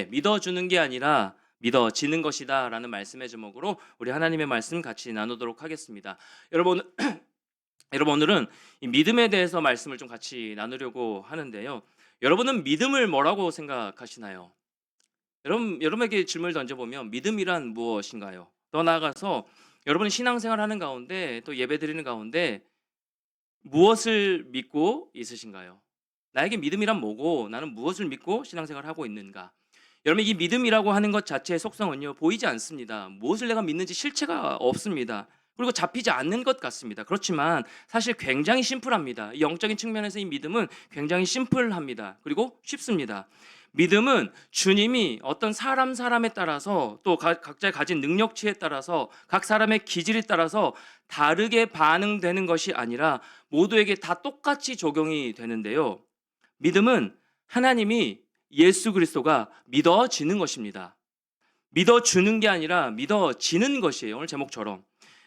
믿어주는 게 아니라 믿어지는 것이다 라는 말씀의 제목으로 우리 하나님의 말씀 같이 나누도록 하겠습니다. 여러분, 여러분 오늘은 이 믿음에 대해서 말씀을 좀 같이 나누려고 하는데요. 여러분은 믿음을 뭐라고 생각하시나요? 여러분에게 질문을 던져보면 믿음이란 무엇인가요? 더 나아가서 여러분이 신앙생활 하는 가운데 또 예배 드리는 가운데 무엇을 믿고 있으신가요? 나에게 믿음이란 뭐고 나는 무엇을 믿고 신앙생활을 하고 있는가? 여러분, 이 믿음이라고 하는 것 자체의 속성은요, 보이지 않습니다. 무엇을 내가 믿는지 실체가 없습니다. 그리고 잡히지 않는 것 같습니다. 그렇지만 사실 굉장히 심플합니다. 이 영적인 측면에서 이 믿음은 굉장히 심플합니다. 그리고 쉽습니다. 믿음은 주님이 어떤 사람에 따라서 또 각자의 가진 능력치에 따라서 각 사람의 기질에 따라서 다르게 반응되는 것이 아니라 모두에게 다 똑같이 적용이 되는데요. 믿음은 하나님이 예수 그리스도가 믿어지는 것입니다. 믿어주는 게 아니라 믿어지는 것이에요. 오늘 제목처럼.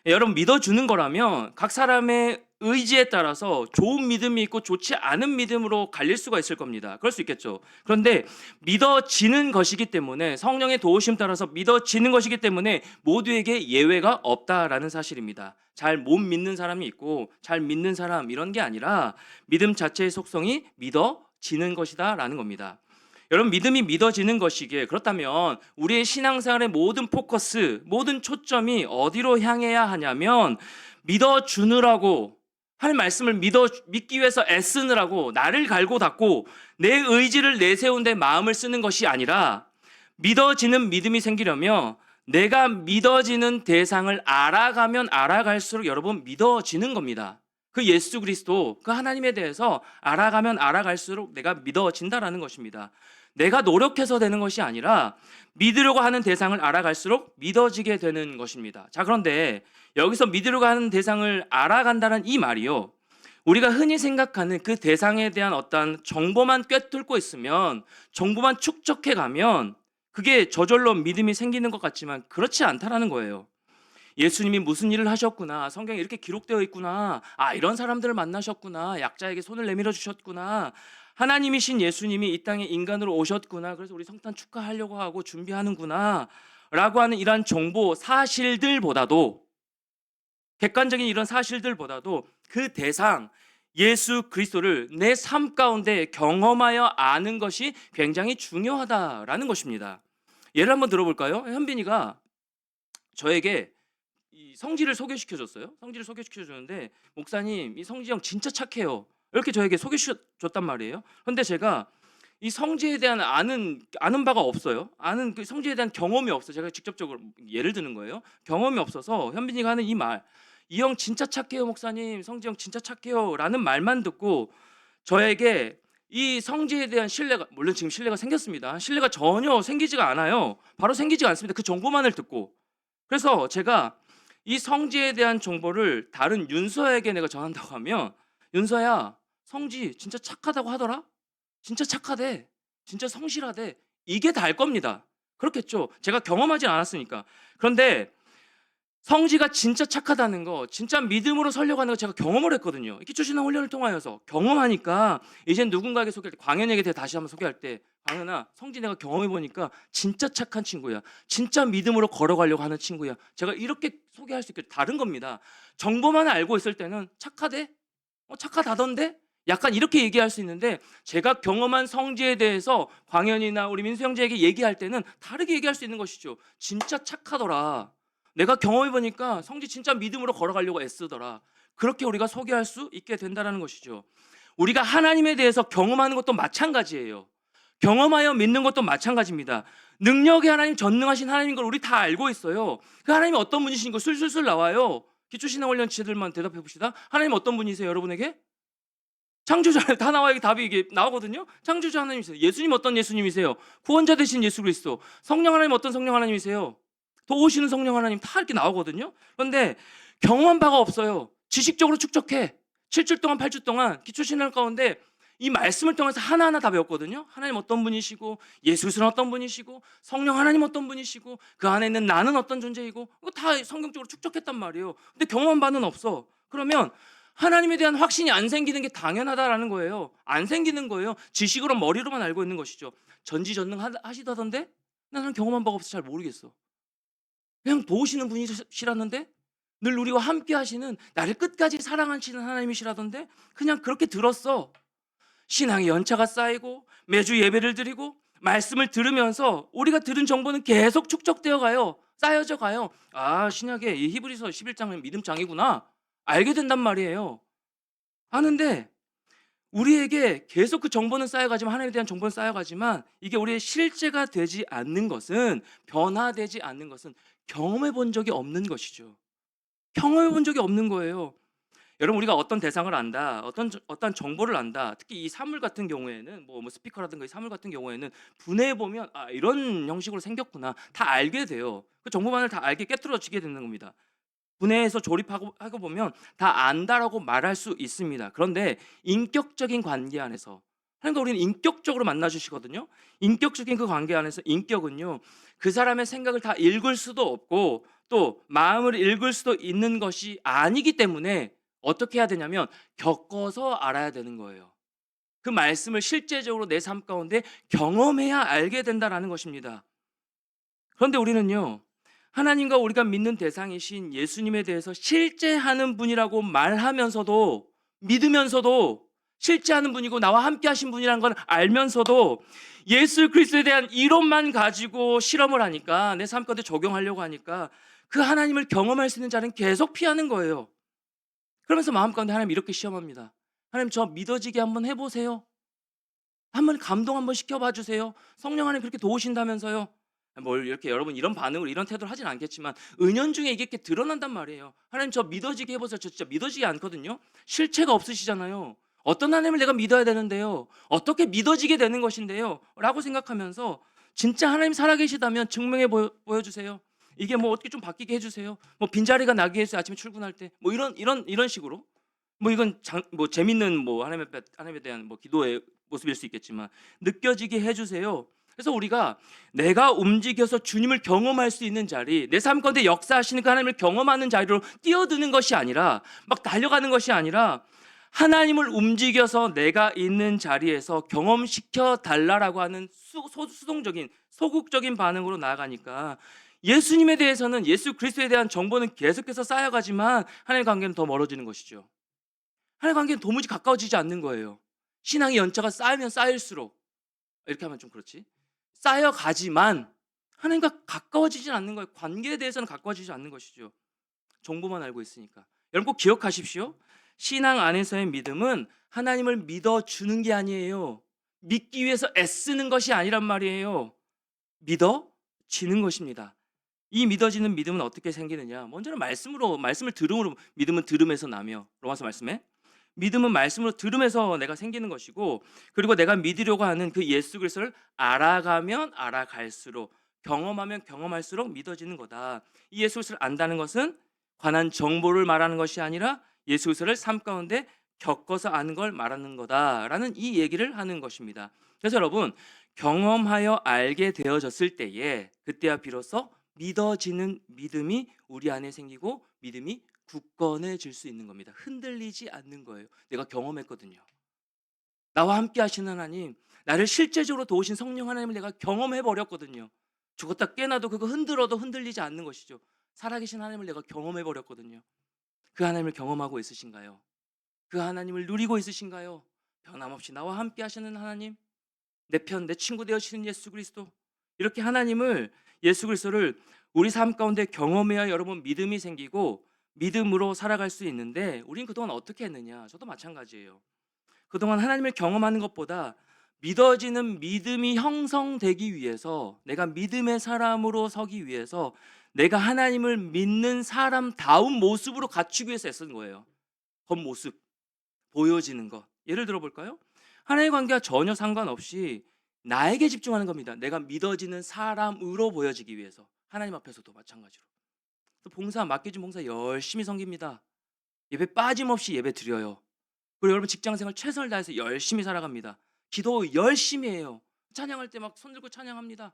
여러분, 믿어주는 거라면 각 사람의 의지에 따라서 좋은 믿음이 있고 좋지 않은 믿음으로 갈릴 수가 있을 겁니다. 그럴 수 있겠죠. 그런데 믿어지는 것이기 때문에, 성령의 도우심 따라서 믿어지는 것이기 때문에 모두에게 예외가 없다라는 사실입니다. 잘 못 믿는 사람이 있고 잘 믿는 사람, 이런 게 아니라 믿음 자체의 속성이 믿어지는 것이다 라는 겁니다. 여러분, 믿음이 믿어지는 것이기에, 그렇다면 우리의 신앙생활의 모든 포커스, 모든 초점이 어디로 향해야 하냐면 믿어주느라고, 하나님 말씀을 믿기 위해서 애쓰느라고 나를 갈고 닦고 내 의지를 내세운 데 마음을 쓰는 것이 아니라, 믿어지는 믿음이 생기려면 내가 믿어지는 대상을 알아가면 알아갈수록 여러분 믿어지는 겁니다. 그 예수 그리스도, 그 하나님에 대해서 알아가면 알아갈수록 내가 믿어진다라는 것입니다. 내가 노력해서 되는 것이 아니라 믿으려고 하는 대상을 알아갈수록 믿어지게 되는 것입니다. 자, 그런데 여기서 믿으려고 하는 대상을 알아간다는 이 말이요, 우리가 흔히 생각하는 그 대상에 대한 어떤 정보만 꿰뚫고 있으면, 정보만 축적해 가면 그게 저절로 믿음이 생기는 것 같지만 그렇지 않다라는 거예요. 예수님이 무슨 일을 하셨구나, 성경에 이렇게 기록되어 있구나, 이런 사람들을 만나셨구나, 약자에게 손을 내밀어 주셨구나, 하나님이신 예수님이 이 땅에 인간으로 오셨구나, 그래서 우리 성탄 축하하려고 하고 준비하는구나 라고 하는 이러한 정보, 사실들보다도, 객관적인 이런 사실들보다도 그 대상 예수 그리스도를 내 삶 가운데 경험하여 아는 것이 굉장히 중요하다라는 것입니다. 예를 한번 들어볼까요? 현빈이가 저에게 이 성지를 소개시켜줬어요. 성지를 소개시켜줬는데, 목사님, 이 성지 형 진짜 착해요, 이렇게 저에게 소개시켜줬단 말이에요. 그런데 제가 이 성지에 대한 아는 바가 없어요. 아는 그 성지에 대한 경험이 없어요. 제가 직접적으로 예를 드는 거예요. 경험이 없어서 현빈이가 하는 이 말, 이 형 진짜 착해요 목사님, 성지 형 진짜 착해요 라는 말만 듣고 저에게 이 성지에 대한 신뢰가, 물론 지금 신뢰가 생겼습니다. 신뢰가 전혀 생기지가 않아요. 바로 생기지가 않습니다. 그 정보만을 듣고. 그래서 제가 이 성지에 대한 정보를 다른 윤서에게 내가 전한다고 하면, 윤서야, 성지 진짜 착하다고 하더라? 진짜 착하대, 진짜 성실하대, 이게 다일 겁니다. 그렇겠죠. 제가 경험하지 않았으니까. 그런데 성지가 진짜 착하다는 거, 진짜 믿음으로 살려고 하는 거 제가 경험을 했거든요. 기초신앙 훈련을 통하여서 경험하니까, 이제 누군가에게 소개할 때, 광현에게 다시 한번 소개할 때, 광현아, 성지 내가 경험해보니까 진짜 착한 친구야, 진짜 믿음으로 걸어가려고 하는 친구야, 제가 이렇게 소개할 수 있게 다른 겁니다. 정보만 알고 있을 때는 착하대? 착하다던데? 약간 이렇게 얘기할 수 있는데, 제가 경험한 성지에 대해서 광현이나 우리 민수 형제에게 얘기할 때는 다르게 얘기할 수 있는 것이죠. 진짜 착하더라, 내가 경험해보니까 성지 진짜 믿음으로 걸어가려고 애쓰더라, 그렇게 우리가 소개할 수 있게 된다는 것이죠. 우리가 하나님에 대해서 경험하는 것도 마찬가지예요. 경험하여 믿는 것도 마찬가지입니다. 능력의 하나님, 전능하신 하나님인 걸 우리 다 알고 있어요. 그 하나님이 어떤 분이신 거 술술술 나와요. 기초신앙 훈련 지들만 대답해 봅시다. 하나님 어떤 분이세요 여러분에게? 창조자, 다 나와, 답이 이게 나오거든요. 창조자 하나님이세요. 예수님 어떤 예수님이세요? 구원자 되신 예수 그리스도. 성령 하나님 어떤 성령 하나님이세요? 도우시는 성령 하나님, 다 이렇게 나오거든요. 그런데 경험한 바가 없어요. 지식적으로 축적해 7주 동안 8주 동안 기초신앙 가운데 이 말씀을 통해서 하나하나 다 배웠거든요. 하나님 어떤 분이시고, 예수 그리스도는 어떤 분이시고, 성령 하나님 어떤 분이시고, 그 안에 있는 나는 어떤 존재이고, 이거 다 성경적으로 축적했단 말이에요. 근데 경험한 바는 없어. 그러면 하나님에 대한 확신이 안 생기는 게 당연하다라는 거예요. 안 생기는 거예요. 지식으로 머리로만 알고 있는 것이죠. 전지전능하시다던데 나는 경험한 바가 없어서 잘 모르겠어. 그냥 도우시는 분이시라는데 늘 우리와 함께 하시는 나를 끝까지 사랑하시는 하나님이시라던데 그냥 그렇게 들었어. 신앙의 연차가 쌓이고 매주 예배를 드리고 말씀을 들으면서 우리가 들은 정보는 계속 축적되어 가요. 쌓여져 가요. 아, 신약의 이 히브리서 11장은 믿음장이구나. 알게 된단 말이에요. 아는데 우리에게 계속 그 정보는 쌓여가지만 하나님에 대한 정보는 쌓여가지만 이게 우리의 실제가 되지 않는 것은 변화되지 않는 것은 경험해 본 적이 없는 것이죠. 경험해 본 적이 없는 거예요. 여러분 우리가 어떤 대상을 안다, 어떤 정보를 안다. 특히 이 사물 같은 경우에는 뭐 스피커라든가 이 사물 같은 경우에는 분해해 보면 아 이런 형식으로 생겼구나 다 알게 돼요. 그 정보만을 다 알게 깨트려지게 되는 겁니다. 분해해서 조립하고 하고 보면 다 안다라고 말할 수 있습니다. 그런데 인격적인 관계 안에서 하나님과 우리는 인격적으로 만나 주시거든요. 인격적인 그 관계 안에서 인격은요. 그 사람의 생각을 다 읽을 수도 없고 또 마음을 읽을 수도 있는 것이 아니기 때문에 어떻게 해야 되냐면 겪어서 알아야 되는 거예요. 그 말씀을 실제적으로 내 삶 가운데 경험해야 알게 된다라는 것입니다. 그런데 우리는요. 하나님과 우리가 믿는 대상이신 예수님에 대해서 실제하는 분이라고 말하면서도 믿으면서도 실제하는 분이고 나와 함께 하신 분이라는 걸 알면서도 예수 그리스도에 대한 이론만 가지고 실험을 하니까 내 삶 가운데 적용하려고 하니까 그 하나님을 경험할 수 있는 자는 계속 피하는 거예요. 그러면서 마음 가운데 하나님 이렇게 시험합니다. 하나님 저 믿어지게 한번 해보세요. 한번 감동 한번 시켜봐 주세요. 성령 하나님 그렇게 도우신다면서요. 뭘 이렇게 여러분 이런 반응을 이런 태도를 하진 않겠지만 은연중에 이게 이렇게 드러난단 말이에요. 하나님 저 믿어지게 해보세요. 저 진짜 믿어지지 않거든요. 실체가 없으시잖아요. 어떤 하나님을 내가 믿어야 되는데요. 어떻게 믿어지게 되는 것인데요. 라고 생각하면서 진짜 하나님 살아계시다면 증명해 보여주세요. 이게 뭐 어떻게 좀 바뀌게 해주세요. 뭐 빈자리가 나게 해서 아침에 출근할 때 뭐 이런 식으로 뭐 이건 뭐 재밌는 뭐 하나님에 대한 뭐 기도의 모습일 수 있겠지만 느껴지게 해주세요. 그래서 우리가 내가 움직여서 주님을 경험할 수 있는 자리, 내 삶 가운데 역사하시는 그 하나님을 경험하는 자리로 뛰어드는 것이 아니라 막 달려가는 것이 아니라 하나님을 움직여서 내가 있는 자리에서 경험시켜 달라라고 하는 수동적인 소극적인 반응으로 나아가니까 예수님에 대해서는 예수 그리스도에 대한 정보는 계속해서 쌓여가지만 하나님 관계는 더 멀어지는 것이죠. 하나님 관계는 도무지 가까워지지 않는 거예요. 신앙의 연차가 쌓이면 쌓일수록 이렇게 하면 좀 그렇지. 쌓여가지만 하나님과 가까워지진 않는 거예요. 관계에 대해서는 가까워지지 않는 것이죠. 정보만 알고 있으니까. 여러분 꼭 기억하십시오. 신앙 안에서의 믿음은 하나님을 믿어주는 게 아니에요. 믿기 위해서 애쓰는 것이 아니란 말이에요. 믿어지는 것입니다. 이 믿어지는 믿음은 어떻게 생기느냐? 먼저는 말씀을 들음으로 믿음은 들음에서 나며 로마서 말씀에 믿음은 말씀으로 들음에서 내가 생기는 것이고 그리고 내가 믿으려고 하는 그 예수 그리스도를 알아가면 알아갈수록 경험하면 경험할수록 믿어지는 거다. 이 예수 그리스도를 안다는 것은 관한 정보를 말하는 것이 아니라 예수 그리스도를 삶 가운데 겪어서 아는 걸 말하는 거다라는 이 얘기를 하는 것입니다. 그래서 여러분 경험하여 알게 되어졌을 때에 그때야 비로소 믿어지는 믿음이 우리 안에 생기고 믿음이 굳건해질 수 있는 겁니다. 흔들리지 않는 거예요. 내가 경험했거든요. 나와 함께 하시는 하나님, 나를 실제적으로 도우신 성령 하나님을 내가 경험해 버렸거든요. 죽었다 깨나도 그거 흔들어도 흔들리지 않는 것이죠. 살아계신 하나님을 내가 경험해 버렸거든요. 그 하나님을 경험하고 있으신가요? 그 하나님을 누리고 있으신가요? 변함없이 나와 함께 하시는 하나님, 내 편, 내 친구 되어주시는 예수 그리스도, 이렇게 하나님을 예수 그리스도를 우리 삶 가운데 경험해야 여러분 믿음이 생기고 믿음으로 살아갈 수 있는데 우린 그동안 어떻게 했느냐? 저도 마찬가지예요. 그동안 하나님을 경험하는 것보다 믿어지는 믿음이 형성되기 위해서 내가 믿음의 사람으로 서기 위해서 내가 하나님을 믿는 사람다운 모습으로 갖추기 위해서 애쓴 거예요. 겉모습, 보여지는 것. 예를 들어 볼까요? 하나님의 관계와 전혀 상관없이 나에게 집중하는 겁니다. 내가 믿어지는 사람으로 보여지기 위해서. 하나님 앞에서도 마찬가지로. 또 봉사 맡겨진 봉사 열심히 섬깁니다. 예배 빠짐없이 예배 드려요. 그리고 여러분 직장생활 최선을 다해서 열심히 살아갑니다. 기도 열심히 해요. 찬양할 때 막 손들고 찬양합니다.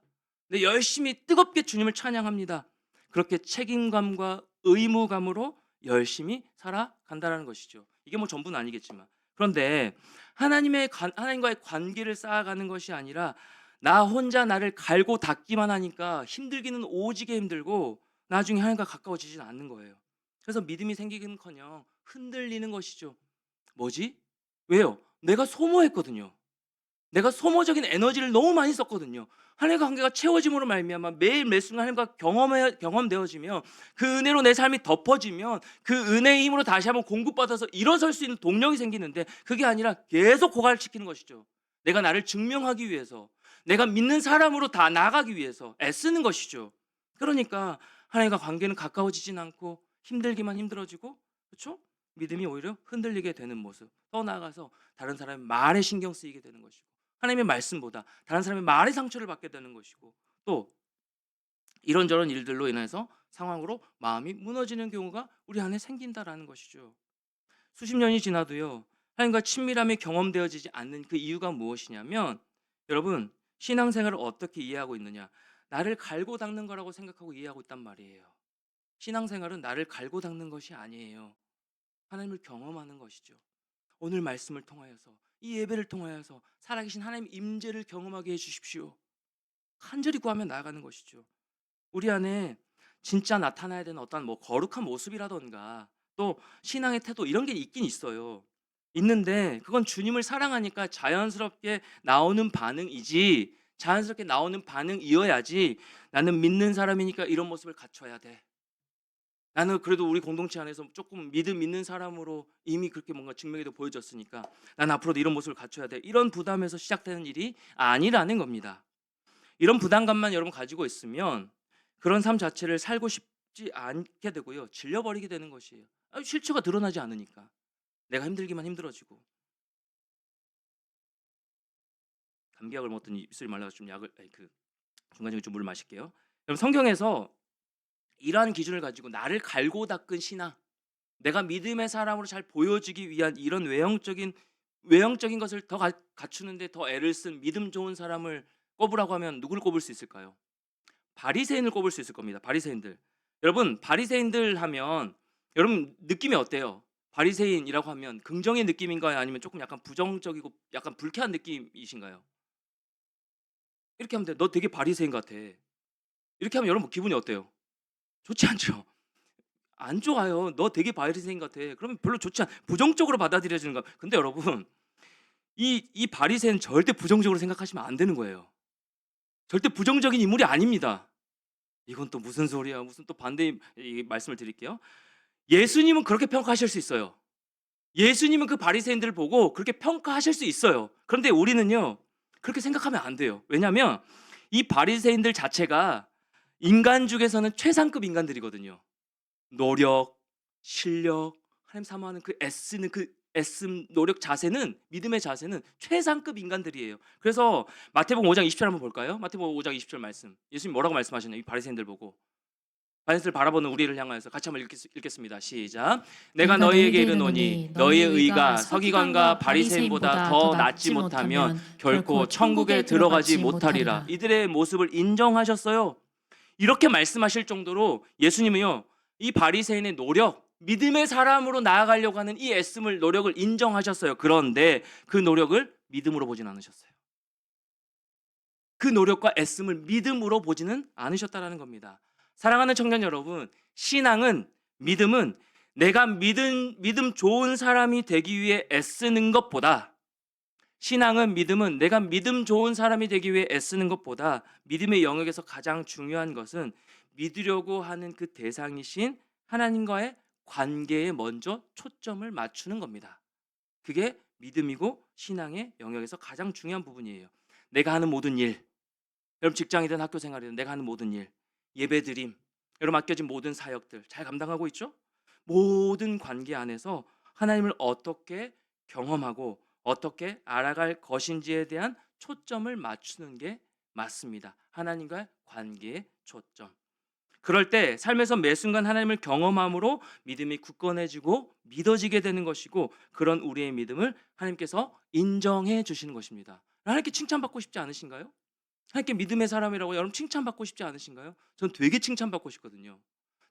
네, 열심히 뜨겁게 주님을 찬양합니다. 그렇게 책임감과 의무감으로 열심히 살아간다는 것이죠. 이게 뭐 전부는 아니겠지만. 그런데 하나님과의 관계를 쌓아가는 것이 아니라 나 혼자 나를 갈고 닦기만 하니까 힘들기는 오지게 힘들고 나중에 하나님과 가까워지진 않는 거예요. 그래서 믿음이 생기기는커녕 흔들리는 것이죠. 뭐지? 왜요? 내가 소모했거든요. 내가 소모적인 에너지를 너무 많이 썼거든요. 하나님과 관계가 채워짐으로 말미암아 매일 매순간 하나님과 경험되어지며 그 은혜로 내 삶이 덮어지면 그 은혜의 힘으로 다시 한번 공급받아서 일어설 수 있는 동력이 생기는데 그게 아니라 계속 고갈시키는 것이죠. 내가 나를 증명하기 위해서, 내가 믿는 사람으로 다 나아가기 위해서 애쓰는 것이죠. 그러니까 하나님과 관계는 가까워지진 않고 힘들기만 힘들어지고, 그렇죠? 믿음이 오히려 흔들리게 되는 모습. 더 나아가서 다른 사람의 말에 신경 쓰이게 되는 것이고, 하나님의 말씀보다 다른 사람의 말에 상처를 받게 되는 것이고, 또 이런저런 일들로 인해서 상황으로 마음이 무너지는 경우가 우리 안에 생긴다라는 것이죠. 수십 년이 지나도요, 하나님과 친밀함이 경험되어지지 않는 그 이유가 무엇이냐면, 여러분, 신앙생활을 어떻게 이해하고 있느냐? 나를 갈고 닦는 거라고 생각하고 이해하고 있단 말이에요. 신앙생활은 나를 갈고 닦는 것이 아니에요. 하나님을 경험하는 것이죠. 오늘 말씀을 통하여서, 이 예배를 통하여서 살아계신 하나님 임재를 경험하게 해주십시오. 간절히 구하며 나아가는 것이죠. 우리 안에 진짜 나타나야 되는 어떤 뭐 거룩한 모습이라던가 또 신앙의 태도 이런 게 있긴 있어요. 있는데 그건 주님을 사랑하니까 자연스럽게 나오는 반응이지, 자연스럽게 나오는 반응이어야지. 나는 믿는 사람이니까 이런 모습을 갖춰야 돼. 나는 그래도 우리 공동체 안에서 조금 믿음 있는 사람으로 이미 그렇게 뭔가 증명해도 보여졌으니까 난 앞으로도 이런 모습을 갖춰야 돼. 이런 부담에서 시작되는 일이 아니라는 겁니다. 이런 부담감만 여러분 가지고 있으면 그런 삶 자체를 살고 싶지 않게 되고요. 질려버리게 되는 것이에요. 실체가 드러나지 않으니까. 내가 힘들기만 힘들어지고. 감기약을 먹더니 입술이 말라서 좀 약을 중간중간 좀 물을 마실게요. 그럼 성경에서 이러한 기준을 가지고 나를 갈고 닦은 신앙, 내가 믿음의 사람으로 잘 보여지기 위한 이런 외형적인 것을 더 갖추는데 더 애를 쓴 믿음 좋은 사람을 꼽으라고 하면 누굴 꼽을 수 있을까요? 바리새인을 꼽을 수 있을 겁니다. 바리새인들. 여러분, 바리새인들 하면 여러분 느낌이 어때요? 바리새인이라고 하면 긍정의 느낌인가요? 아니면 조금 약간 부정적이고 약간 불쾌한 느낌이신가요? 이렇게 하면 돼. 너 되게 바리새인 같아. 이렇게 하면 여러분 기분이 어때요? 좋지 않죠? 안 좋아요. 너 되게 바리새인 같아. 그러면 별로 좋지 않. 부정적으로 받아들여지는 거. 근데 여러분, 이 바리새인 절대 부정적으로 생각하시면 안 되는 거예요. 절대 부정적인 인물이 아닙니다. 이건 또 무슨 소리야? 무슨 또 반대의 말씀을 드릴게요. 예수님은 그렇게 평가하실 수 있어요. 예수님은 그 바리새인들을 보고 그렇게 평가하실 수 있어요. 그런데 우리는요, 그렇게 생각하면 안 돼요. 왜냐하면 이 바리새인들 자체가 인간 중에서는 최상급 인간들이거든요. 노력, 실력, 하나님 사모하는 그 애쓰는 그 애씀, 노력 자세는, 믿음의 자세는 최상급 인간들이에요. 그래서 마태복음 5장 20절 한번 볼까요? 마태복음 5장 20절 말씀. 예수님 뭐라고 말씀하셨나요? 이 바리새인들 보고. 바리새인들 바라보는 우리를 향하여서 같이 한번 읽겠습니다. 시작. 내가 내가 너희에게 너희에게 이르노니 이르노니 너희의 너희의 의가 의가 서기관과 서기관과 바리새인보다 바리새인보다 더 더 낫지 낫지 못하면 못하면 결코 결코 천국에 천국에 들어가지 들어가지 못하리라. 못하리라. 이들의 모습을 인정하셨어요. 이렇게 말씀하실 정도로 예수님은요, 이 바리새인의 노력, 믿음의 사람으로 나아가려고 하는 이 애씀을, 노력을 인정하셨어요. 그런데 그 노력을 믿음으로 보진 않으셨어요. 그 노력과 애씀을 믿음으로 보지는 않으셨다라는 겁니다. 사랑하는 청년 여러분, 신앙은, 믿음은 내가 믿음 좋은 사람이 되기 위해 애쓰는 것보다, 신앙은, 믿음은 내가 믿음 좋은 사람이 되기 위해 애쓰는 것보다 믿음의 영역에서 가장 중요한 것은 믿으려고 하는 그 대상이신 하나님과의 관계에 먼저 초점을 맞추는 겁니다. 그게 믿음이고 신앙의 영역에서 가장 중요한 부분이에요. 내가 하는 모든 일, 여러분 직장이든 학교 생활이든 내가 하는 모든 일, 예배드림, 여러분 맡겨진 모든 사역들 잘 감당하고 있죠? 모든 관계 안에서 하나님을 어떻게 경험하고 어떻게 알아갈 것인지에 대한 초점을 맞추는 게 맞습니다. 하나님과의 관계의 초점. 그럴 때 삶에서 매 순간 하나님을 경험함으로 믿음이 굳건해지고 믿어지게 되는 것이고, 그런 우리의 믿음을 하나님께서 인정해 주시는 것입니다. 하나님께 칭찬받고 싶지 않으신가요? 하나님께 믿음의 사람이라고 여러분 칭찬받고 싶지 않으신가요? 전 되게 칭찬받고 싶거든요.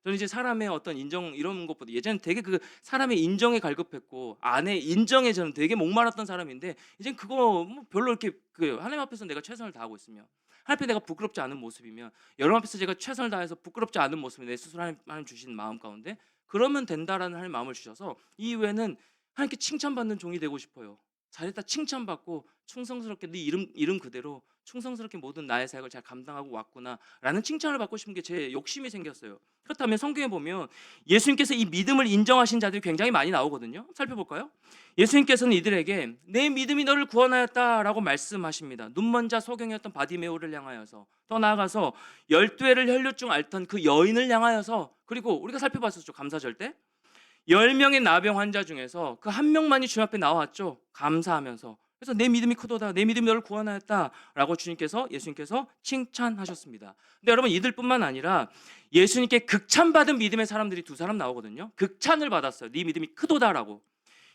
저는 이제 사람의 어떤 인정 이런 것보다 예전에 되게 그 사람의 인정에 갈급했고 아내 인정에 저는 되게 목말랐던 사람인데 이젠 그거 뭐 별로 이렇게 그 하나님 앞에서 내가 최선을 다하고 있으면 하나님 앞에 내가 부끄럽지 않은 모습이면 여러분 앞에서 제가 최선을 다해서 부끄럽지 않은 모습이 내 스스로 하나님 주신 마음 가운데 그러면 된다라는 하나님 마음을 주셔서 이 이후에는 하나님께 칭찬받는 종이 되고 싶어요. 잘했다 칭찬받고 충성스럽게 네 이름 그대로 충성스럽게 모든 나의 사역을 잘 감당하고 왔구나라는 칭찬을 받고 싶은 게 제 욕심이 생겼어요. 그렇다면 성경에 보면 예수님께서 이 믿음을 인정하신 자들이 굉장히 많이 나오거든요. 살펴볼까요? 예수님께서는 이들에게 내 믿음이 너를 구원하였다라고 말씀하십니다. 눈먼 자 소경이었던 바디메오를 향하여서 더 나아가서 12회를 혈류 중 앓던 그 여인을 향하여서 그리고 우리가 살펴봤었죠. 감사절 때 10명의 나병 환자 중에서 그 한 명만이 주님 앞에 나왔죠. 감사하면서. 그래서 내 믿음이 크도다. 내 믿음이 너를 구원하였다라고 예수님께서 칭찬하셨습니다. 근데 여러분 이들뿐만 아니라 예수님께 극찬받은 믿음의 사람들이 두 사람 나오거든요. 극찬을 받았어요. 네 믿음이 크도다라고.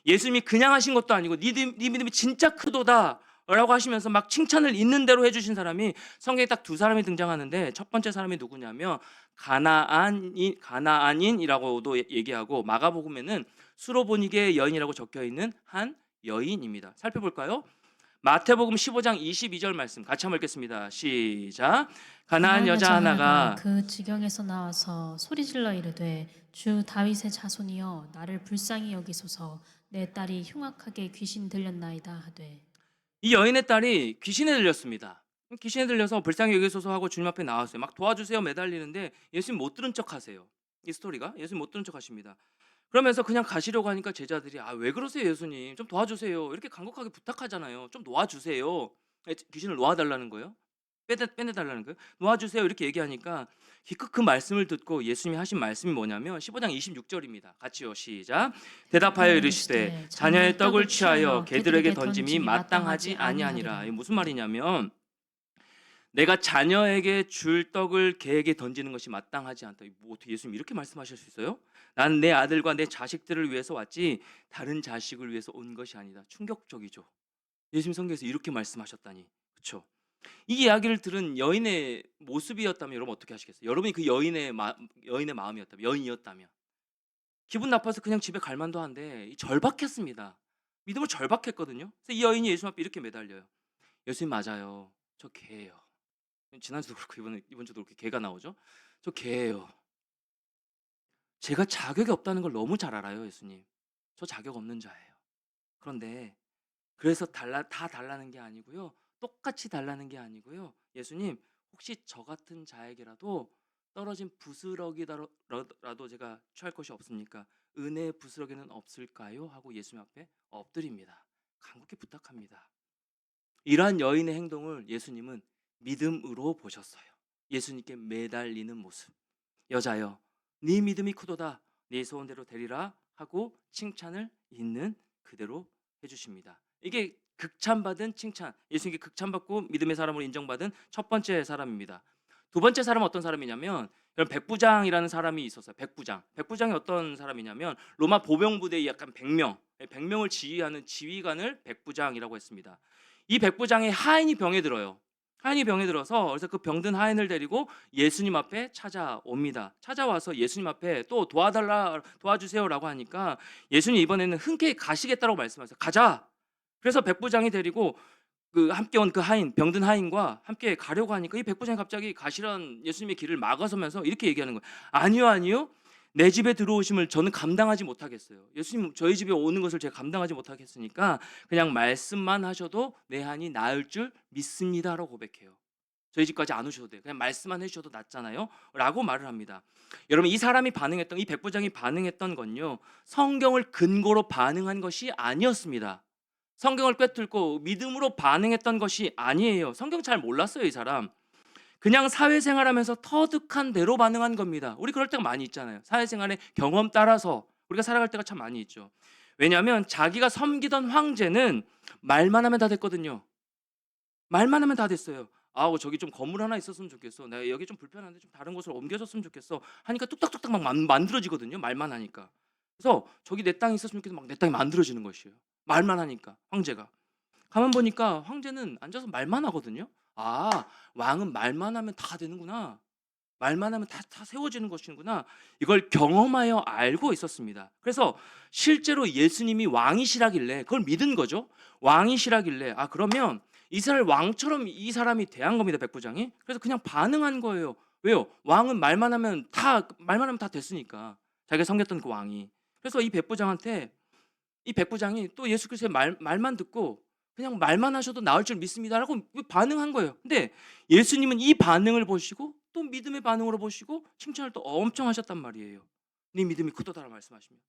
예수님이 그냥 하신 것도 아니고 네 믿음이 진짜 크도다 라고 하시면서 막 칭찬을 있는 대로 해주신 사람이 성경에 딱 두 사람이 등장하는데 첫 번째 사람이 누구냐면 가나안인이라고도 얘기하고 마가복음에는 수로보니게 여인이라고 적혀있는 한 여인입니다. 살펴볼까요? 마태복음 15장 22절 말씀 같이 한번 읽겠습니다. 시작. 가나안 여자 하나가 그 지경에서 나와서 소리질러 이르되 주 다윗의 자손이여 나를 불쌍히 여기소서 내 딸이 흉악하게 귀신 들렸나이다 하되 이 여인의 딸이 귀신에 들렸습니다. 귀신에 들려서 불쌍히 여기소서 하고 주님 앞에 나왔어요. 막 도와주세요 매달리는데 예수님 못 들은 척 하세요. 이 스토리가 예수님 못 들은 척 하십니다. 그러면서 그냥 가시려고 하니까 제자들이 왜 그러세요 예수님 좀 도와주세요 이렇게 간곡하게 부탁하잖아요. 좀 놓아주세요. 귀신을 놓아달라는 거예요. 빼내달라는 거예요. 놓아주세요 이렇게 얘기하니까 기껏 그 말씀을 듣고 예수님이 하신 말씀이 뭐냐면 15장 26절입니다. 같이요 시작. 대답하여 이르시되 자녀의 떡을 취하여 개들에게 던짐이 마땅하지 아니하니라. 이게 무슨 말이냐면 내가 자녀에게 줄 떡을 개에게 던지는 것이 마땅하지 않다. 뭐 어떻게 예수님 이렇게 말씀하실 수 있어요? 난 내 아들과 내 자식들을 위해서 왔지 다른 자식을 위해서 온 것이 아니다. 충격적이죠. 예수님 성경에서 이렇게 말씀하셨다니. 그렇죠? 이 이야기를 들은 여인의 모습이었다면 여러분 어떻게 하시겠어요? 여러분이 그 여인의 마음이었다면 여인이었다면 기분 나빠서 그냥 집에 갈 만도 한데 절박했습니다. 믿음을 절박했거든요. 그래서 이 여인이 예수님 앞에 이렇게 매달려요. 예수님 맞아요. 저 개예요. 지난주도 그렇고 이번 주도 그렇게 개가 나오죠. 저 개예요. 제가 자격이 없다는 걸 너무 잘 알아요, 예수님. 저 자격 없는 자예요. 그런데 그래서 다 달라는 게 아니고요. 똑같이 달라는 게 아니고요. 예수님, 혹시 저 같은 자에게라도 떨어진 부스러기라도 제가 취할 것이 없습니까? 은혜의 부스러기는 없을까요? 하고 예수님 앞에 엎드립니다. 간곡히 부탁합니다. 이러한 여인의 행동을 예수님은 믿음으로 보셨어요. 예수님께 매달리는 모습. 여자여, 네 믿음이 크도다. 네 소원대로 되리라 하고 칭찬을 있는 그대로 해주십니다. 이게 극찬받은 칭찬. 예수님께 극찬받고 믿음의 사람으로 인정받은 첫 번째 사람입니다. 두 번째 사람은 어떤 사람이냐면 백부장이라는 사람이 있었어요. 백부장이 어떤 사람이냐면 로마 보병부대의 약간 100명을 지휘하는 지휘관을 백부장이라고 했습니다. 이 백부장의 하인이 병에 들어요. 하인이 병에 들어서 그래서 그 병든 하인을 데리고 예수님 앞에 찾아옵니다. 찾아와서 예수님 앞에 또 도와주세요라고 하니까 예수님 이번에는 흔쾌히 가시겠다라고 말씀하세요. 가자. 그래서 백부장이 데리고 그 함께 온 그 하인, 병든 하인과 함께 가려고 하니까 이 백부장이 갑자기 가시던 예수님의 길을 막아서면서 이렇게 얘기하는 거예요. 아니요, 아니요. 내 집에 들어오심을 저는 감당하지 못하겠어요. 예수님 저희 집에 오는 것을 제가 감당하지 못하겠으니까 그냥 말씀만 하셔도 내 한이 나을 줄 믿습니다라고 고백해요. 저희 집까지 안 오셔도 돼요. 그냥 말씀만 해주셔도 낫잖아요. 라고 말을 합니다. 여러분 이 백부장이 반응했던 건요. 성경을 근거로 반응한 것이 아니었습니다. 성경을 꿰뚫고 믿음으로 반응했던 것이 아니에요. 성경 잘 몰랐어요, 이 사람. 그냥 사회생활하면서 터득한 대로 반응한 겁니다. 우리 그럴 때가 많이 있잖아요. 사회생활의 경험 따라서 우리가 살아갈 때가 참 많이 있죠. 왜냐하면 자기가 섬기던 황제는 말만 하면 다 됐거든요. 말만 하면 다 됐어요. 저기 좀 건물 하나 있었으면 좋겠어. 내가 여기 좀 불편한데 좀 다른 곳으로 옮겨졌으면 좋겠어. 하니까 뚝딱뚝딱 막 만들어지거든요. 말만 하니까. 그래서 저기 내 땅이 있었으면 좋겠어. 막 내 땅이 만들어지는 것이에요. 말만 하니까 황제가. 가만 보니까 황제는 앉아서 말만 하거든요. 왕은 말만 하면 다 되는구나. 말만 하면 다 세워지는 것이구나. 이걸 경험하여 알고 있었습니다. 그래서 실제로 예수님이 왕이시라길래 그걸 믿은 거죠. 왕이시라길래 그러면 이스라엘 왕처럼 이 사람이 대한 겁니다. 백부장이. 그래서 그냥 반응한 거예요. 왜요? 왕은 말만 하면 다 됐으니까. 자기가 섬겼던 그 왕이. 그래서 이 백부장한테 이 백부장이 또 예수 그리스도의 말만 듣고 그냥 말만 하셔도 나을 줄 믿습니다라고 반응한 거예요. 근데 예수님은 이 반응을 보시고 또 믿음의 반응으로 보시고 칭찬을 또 엄청 하셨단 말이에요. 네 믿음이 크도다라고 말씀하십니다.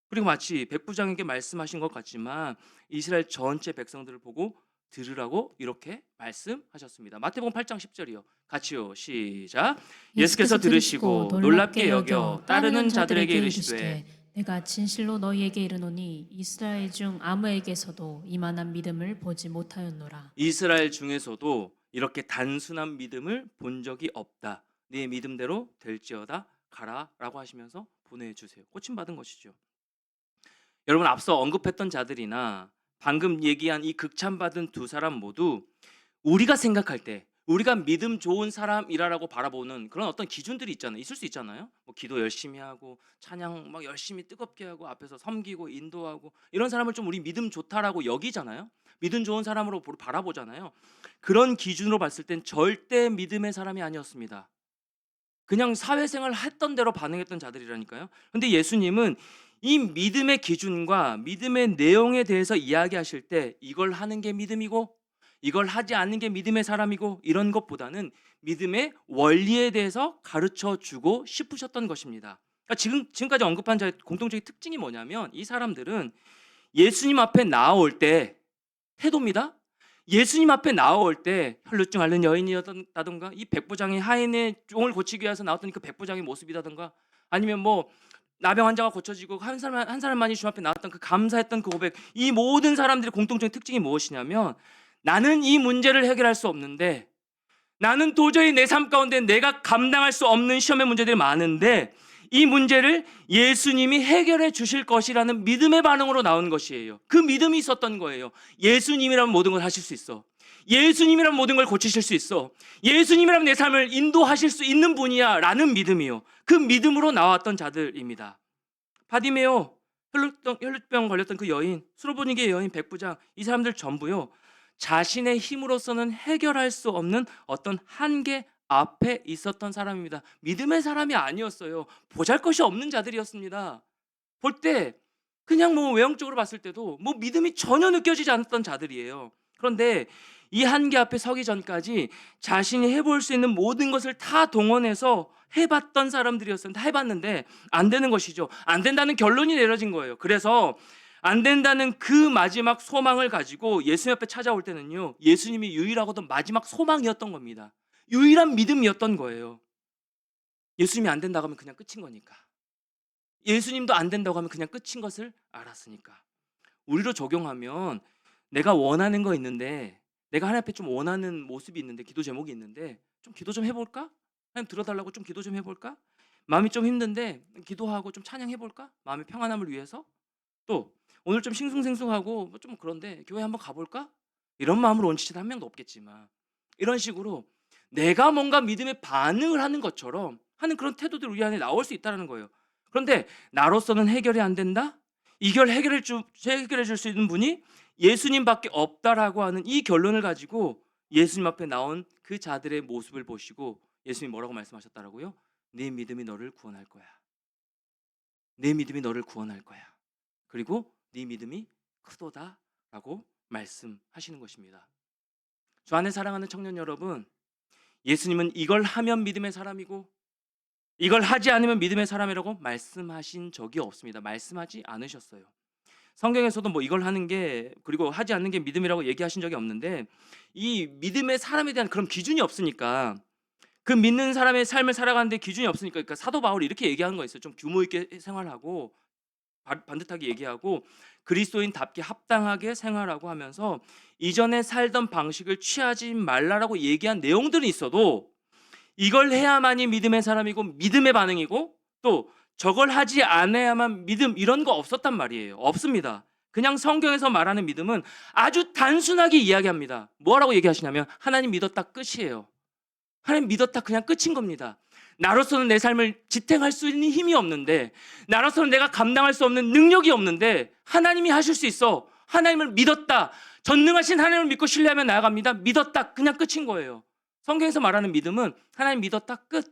그리고 마치 백부장에게 말씀하신 것 같지만 이스라엘 전체 백성들을 보고 들으라고 이렇게 말씀하셨습니다. 마태복음 8장 10절이요. 같이요. 시작. 예수께서 들으시고 놀랍게 여겨 따르는 자들에게 이르시되 내가 진실로 너희에게 이르노니 이스라엘 중 아무에게서도 이만한 믿음을 보지 못하였노라. 이스라엘 중에서도 이렇게 단순한 믿음을 본 적이 없다. 네 믿음대로 될지어다 가라라고 하시면서 보내주세요. 고침받은 것이죠. 여러분 앞서 언급했던 자들이나 방금 얘기한 이 극찬받은 두 사람 모두 우리가 생각할 때 우리가 믿음 좋은 사람이라고 바라보는 그런 어떤 기준들이 있을 수 있잖아요. 뭐 기도 열심히 하고 찬양 막 열심히 뜨겁게 하고 앞에서 섬기고 인도하고 이런 사람을 좀 우리 믿음 좋다라고 여기잖아요. 믿음 좋은 사람으로 바라보잖아요. 그런 기준으로 봤을 땐 절대 믿음의 사람이 아니었습니다. 그냥 사회생활 했던 대로 반응했던 자들이라니까요. 근데 예수님은 이 믿음의 기준과 믿음의 내용에 대해서 이야기하실 때 이걸 하는 게 믿음이고 이걸 하지 않는 게 믿음의 사람이고 이런 것보다는 믿음의 원리에 대해서 가르쳐 주고 싶으셨던 것입니다. 그러니까 지금까지 언급한 자의 공통적인 특징이 뭐냐면 이 사람들은 예수님 앞에 나올 때 태도입니다. 예수님 앞에 나올 때 혈루증 앓는 여인이었다던가 이 백부장이 하인의 종을 고치기 위해서 나왔던 그 백부장의 모습이라던가 아니면 뭐 나병 환자가 고쳐지고 한 사람만이 주님 앞에 나왔던 그 감사했던 그 고백, 이 모든 사람들의 공통적인 특징이 무엇이냐면 나는 이 문제를 해결할 수 없는데 나는 도저히 내 삶 가운데 내가 감당할 수 없는 시험의 문제들이 많은데 이 문제를 예수님이 해결해 주실 것이라는 믿음의 반응으로 나온 것이에요. 그 믿음이 있었던 거예요. 예수님이라면 모든 걸 하실 수 있어. 예수님이라면 모든 걸 고치실 수 있어. 예수님이라면 내 삶을 인도하실 수 있는 분이야 라는 믿음이요. 그 믿음으로 나왔던 자들입니다. 바디메오, 혈루병 걸렸던 그 여인, 수로보니게의 여인, 백부장, 이 사람들 전부요. 자신의 힘으로서는 해결할 수 없는 어떤 한계 앞에 있었던 사람입니다. 믿음의 사람이 아니었어요. 보잘것이 없는 자들이었습니다. 볼 때 그냥 뭐 외형적으로 봤을 때도 뭐 믿음이 전혀 느껴지지 않았던 자들이에요. 그런데 이 한계 앞에 서기 전까지 자신이 해볼 수 있는 모든 것을 다 동원해서 해봤던 사람들이었어요. 다 해봤는데 안 되는 것이죠. 안 된다는 결론이 내려진 거예요. 그래서 안 된다는 그 마지막 소망을 가지고 예수님 앞에 찾아올 때는요, 예수님이 유일하고도 마지막 소망이었던 겁니다. 유일한 믿음이었던 거예요. 예수님이 안 된다고 하면 그냥 끝인 거니까. 예수님도 안 된다고 하면 그냥 끝인 것을 알았으니까. 우리로 적용하면 내가 원하는 거 있는데, 내가 하나님 앞에 좀 원하는 모습이 있는데, 기도 제목이 있는데 좀 기도 좀 해볼까? 하나님 들어달라고 좀 기도 좀 해볼까? 마음이 좀 힘든데 기도하고 좀 찬양해볼까? 마음의 평안함을 위해서? 또 오늘 좀 싱숭생숭하고 좀 그런데 교회 한번 가볼까? 이런 마음으로 온 지체도 한 명도 없겠지만 이런 식으로 내가 뭔가 믿음의 반응을 하는 것처럼 하는 그런 태도들이 우리 안에 나올 수 있다는 거예요. 그런데 나로서는 해결이 안 된다? 이걸 해결해 줄 수 있는 분이 예수님밖에 없다라고 하는 이 결론을 가지고 예수님 앞에 나온 그 자들의 모습을 보시고 예수님이 뭐라고 말씀하셨다라고요? 네 믿음이 너를 구원할 거야. 내 믿음이 너를 구원할 거야. 그리고 네 믿음이 크도다라고 말씀하시는 것입니다. 주 안에 사랑하는 청년 여러분, 예수님은 이걸 하면 믿음의 사람이고 이걸 하지 않으면 믿음의 사람이라고 말씀하신 적이 없습니다. 말씀하지 않으셨어요. 성경에서도 뭐 이걸 하는 게 그리고 하지 않는 게 믿음이라고 얘기하신 적이 없는데 이 믿음의 사람에 대한 그런 기준이 없으니까 그 믿는 사람의 삶을 살아가는데 기준이 없으니까 그러니까 사도 바울이 이렇게 얘기하는 거 있어요. 좀 규모 있게 생활하고 반듯하게 얘기하고 그리스도인답게 합당하게 생활하고 하면서 이전에 살던 방식을 취하지 말라라고 얘기한 내용들은 있어도 이걸 해야만이 믿음의 사람이고 믿음의 반응이고 또 저걸 하지 않아야만 믿음 이런 거 없었단 말이에요. 없습니다. 그냥 성경에서 말하는 믿음은 아주 단순하게 이야기합니다. 뭐라고 얘기하시냐면 하나님 믿었다 끝이에요. 하나님 믿었다 그냥 끝인 겁니다. 나로서는 내 삶을 지탱할 수 있는 힘이 없는데, 나로서는 내가 감당할 수 없는 능력이 없는데 하나님이 하실 수 있어. 하나님을 믿었다. 전능하신 하나님을 믿고 신뢰하며 나아갑니다. 믿었다 그냥 끝인 거예요. 성경에서 말하는 믿음은 하나님 믿었다 끝.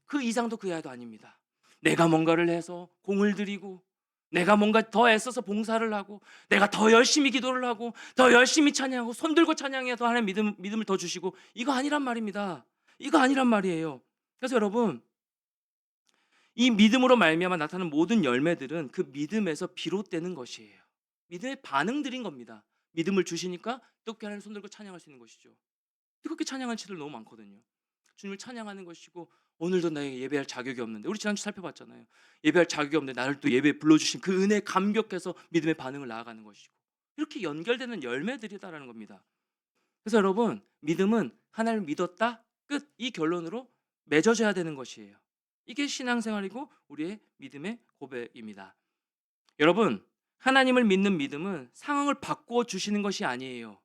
그 이상도 그 이하도 아닙니다. 내가 뭔가를 해서 공을 들이고, 내가 뭔가 더 애써서 봉사를 하고, 내가 더 열심히 기도를 하고, 더 열심히 찬양하고, 손들고 찬양해서 하나님 믿음을 더 주시고, 이거 아니란 말입니다. 이거 아니란 말이에요. 그래서 여러분, 이 믿음으로 말미암아 나타나는 모든 열매들은 그 믿음에서 비롯되는 것이에요. 믿음의 반응들인 겁니다. 믿음을 주시니까 뜨겁게 하나님 손들고 찬양할 수 있는 것이죠. 뜨겁게 찬양하는 치들 너무 많거든요. 주님을 찬양하는 것이고, 오늘도 나에게 예배할 자격이 없는데, 우리 지난주 살펴봤잖아요. 예배할 자격이 없는데 나를 또 예배에 불러주신 그 은혜에 감격해서 믿음의 반응을 나아가는 것이고, 이렇게 연결되는 열매들이다라는 겁니다. 그래서 여러분, 믿음은 하나님을 믿었다 끝, 이 결론으로 맺어져야 되는 것이에요. 이게 신앙생활이고 우리의 믿음의 고백입니다. 여러분, 하나님을 믿는 믿음은 상황을 바꾸어 주시는 것이 아니에요.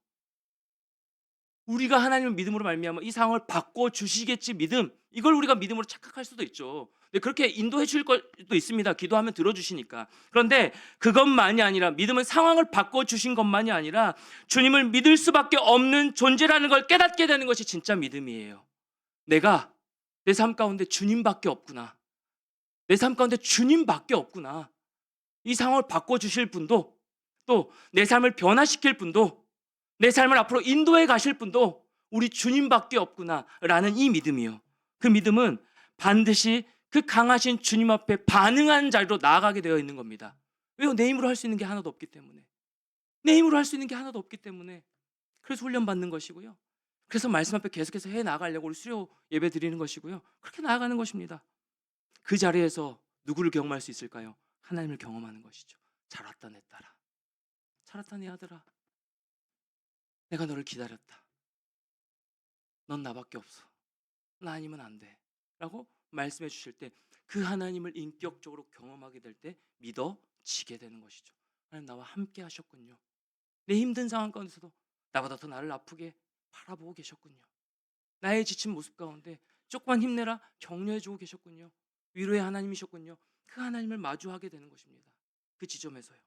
우리가 하나님을 믿음으로 말미암아 이 상황을 바꿔 주시겠지 믿음, 이걸 우리가 믿음으로 착각할 수도 있죠. 근데 그렇게 인도해 줄 것도 있습니다. 기도하면 들어주시니까. 그런데 그것만이 아니라, 믿음은 상황을 바꿔 주신 것만이 아니라 주님을 믿을 수밖에 없는 존재라는 걸 깨닫게 되는 것이 진짜 믿음이에요. 내가 내 삶 가운데 주님밖에 없구나. 내 삶 가운데 주님밖에 없구나. 이 상황을 바꿔 주실 분도, 또 내 삶을 변화시킬 분도, 내 삶을 앞으로 인도해 가실 분도 우리 주님밖에 없구나라는 이 믿음이요. 그 믿음은 반드시 그 강하신 주님 앞에 반응한 자리로 나아가게 되어 있는 겁니다. 왜요? 내 힘으로 할 수 있는 게 하나도 없기 때문에. 내 힘으로 할 수 있는 게 하나도 없기 때문에. 그래서 훈련받는 것이고요. 그래서 말씀 앞에 계속해서 해 나가려고 우리 수요 예배 드리는 것이고요. 그렇게 나아가는 것입니다. 그 자리에서 누구를 경험할 수 있을까요? 하나님을 경험하는 것이죠. 잘 왔다 내 딸아. 잘 왔다 내 아들아. 내가 너를 기다렸다. 넌 나밖에 없어. 나 아니면 안 돼. 라고 말씀해 주실 때, 그 하나님을 인격적으로 경험하게 될 때 믿어지게 되는 것이죠. 하나님 나와 함께 하셨군요. 내 힘든 상황 가운데서도 나보다 더 나를 아프게 바라보고 계셨군요. 나의 지친 모습 가운데 조금만 힘내라 격려해 주고 계셨군요. 위로의 하나님이셨군요. 그 하나님을 마주하게 되는 것입니다. 그 지점에서요.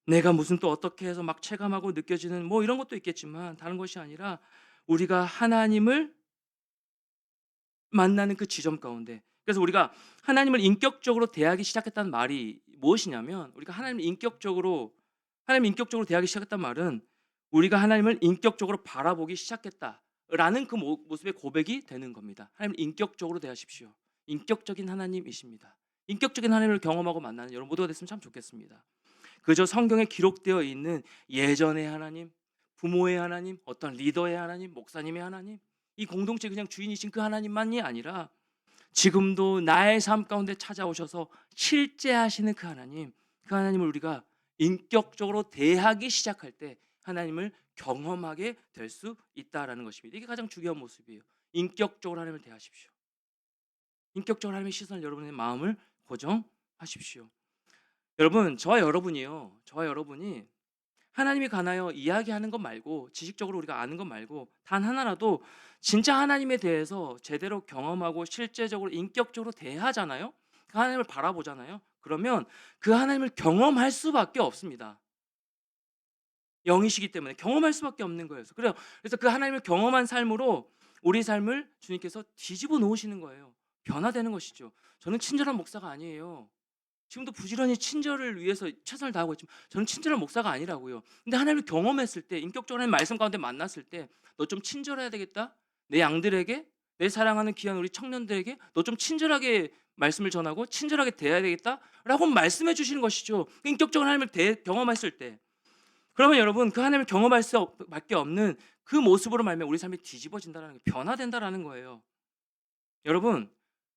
내가 무슨 또 어떻게 해서 막 체감하고 느껴지는 뭐 이런 것도 있겠지만, 다른 것이 아니라 우리가 하나님을 만나는 그 지점 가운데, 그래서 우리가 하나님을 인격적으로 대하기 시작했다는 말이 무엇이냐면, 우리가 하나님 인격적으로 대하기 시작했단 말은 우리가 하나님을 인격적으로 바라보기 시작했다라는 그 모습의 고백이 되는 겁니다. 하나님을 인격적으로 대하십시오. 인격적인 하나님이십니다. 인격적인 하나님을 경험하고 만나는 여러분 모두가 됐으면 참 좋겠습니다. 그저 성경에 기록되어 있는 예전의 하나님, 부모의 하나님, 어떤 리더의 하나님, 목사님의 하나님, 이 공동체 그냥 주인이신 그 하나님만이 아니라 지금도 나의 삶 가운데 찾아오셔서 실제하시는 그 하나님을 우리가 인격적으로 대하기 시작할 때 하나님을 경험하게 될 수 있다라는 것입니다. 이게 가장 중요한 모습이에요. 인격적으로 하나님을 대하십시오. 인격적으로 하나님의 시선을 여러분의 마음을 고정하십시오. 여러분, 저와 여러분이 하나님에 관하여 이야기하는 것 말고, 지식적으로 우리가 아는 것 말고, 단 하나라도 진짜 하나님에 대해서 제대로 경험하고 실제적으로 인격적으로 대하잖아요. 그 하나님을 바라보잖아요. 그러면 그 하나님을 경험할 수밖에 없습니다. 영이시기 때문에 경험할 수밖에 없는 거예요. 그래서 그 하나님을 경험한 삶으로 우리 삶을 주님께서 뒤집어 놓으시는 거예요. 변화되는 것이죠. 저는 친절한 목사가 아니에요. 지금도 부지런히 친절을 위해서 최선을 다하고 있지만 저는 친절한 목사가 아니라고요. 근데 하나님을 경험했을 때, 인격적으로 하나님 말씀 가운데 만났을 때, 너 좀 친절해야 되겠다. 내 양들에게, 내 사랑하는 귀한 우리 청년들에게 너 좀 친절하게 말씀을 전하고 친절하게 대해야 되겠다라고 말씀해 주시는 것이죠. 인격적으로 하나님을 경험했을 때. 그러면 여러분, 그 하나님을 경험할 수밖에 없는 그 모습으로 말미암아 우리 삶이 뒤집어진다는 게, 변화된다라는 거예요. 여러분,